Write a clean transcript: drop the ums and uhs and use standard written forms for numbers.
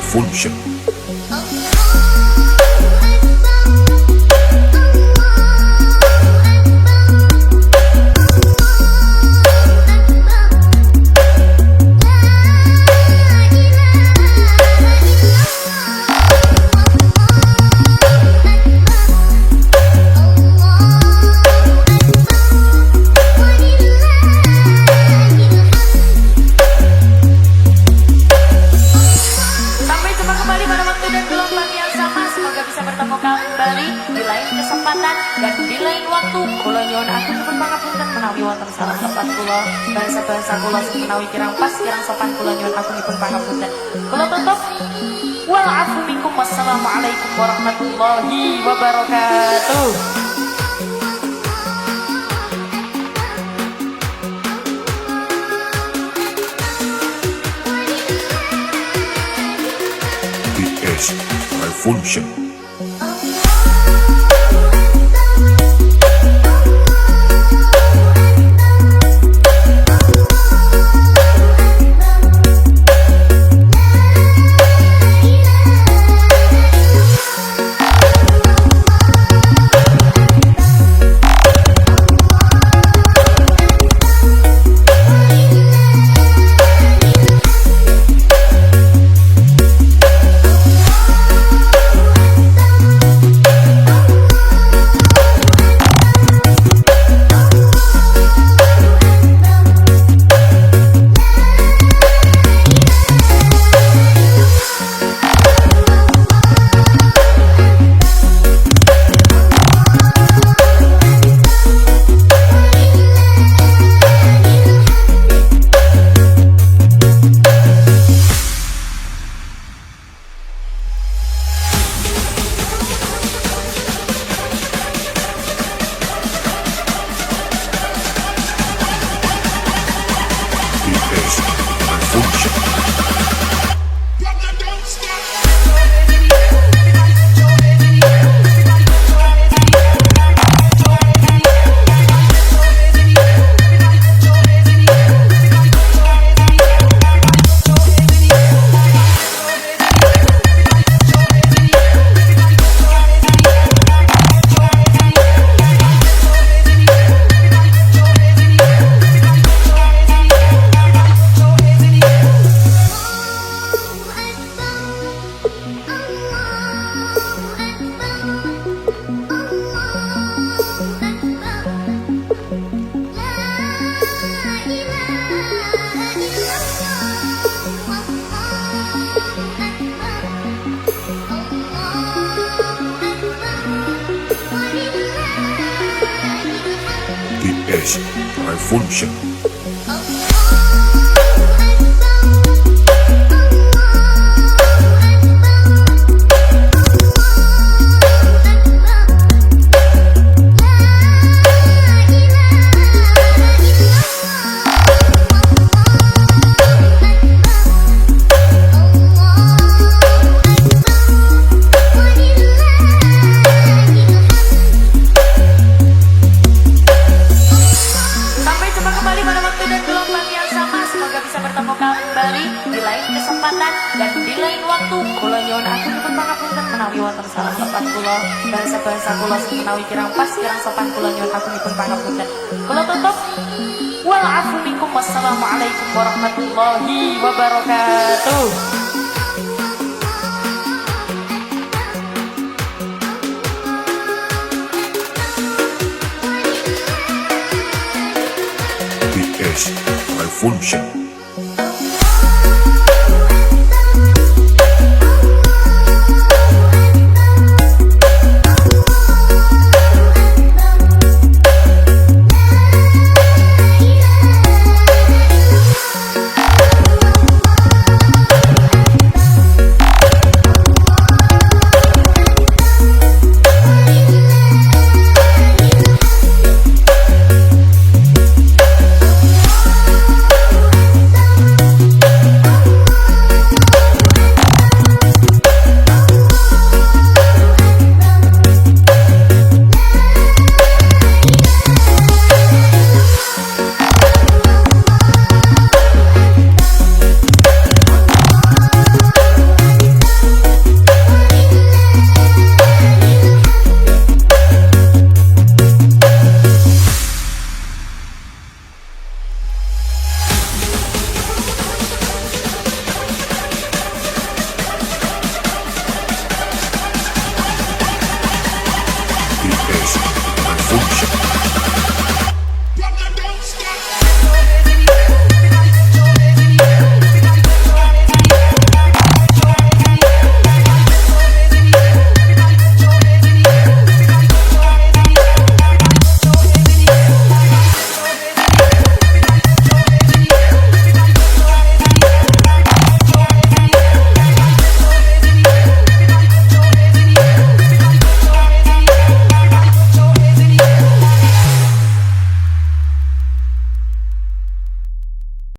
Malfunction. Kembali di lain kesempatan dan di lain waktu. Kula nyuwun agung nyuwun pangapunten menawi wonten salah tepat kula bahasa kula sing menawi kirang pas kirang sopan kula nyuwun agung nyuwun pangapunten. Kula tutup wal afu minkum wassalamualaikum warahmatullahi wabarakatuh. PS Malfunction. PS Malfunction. Kembali di lain kesempatan dan di lain waktu. Kula nyuwun agung nyuwun pangapunten menawi wonten salah tepat kula bahasa kula sing menawi kirang pas kirang sopan kula nyuwun agung nyuwun pangapunten. Kula tutup wal afu minkum wassalamualaikum warahmatullahi wabarakatuh. PS Malfunction.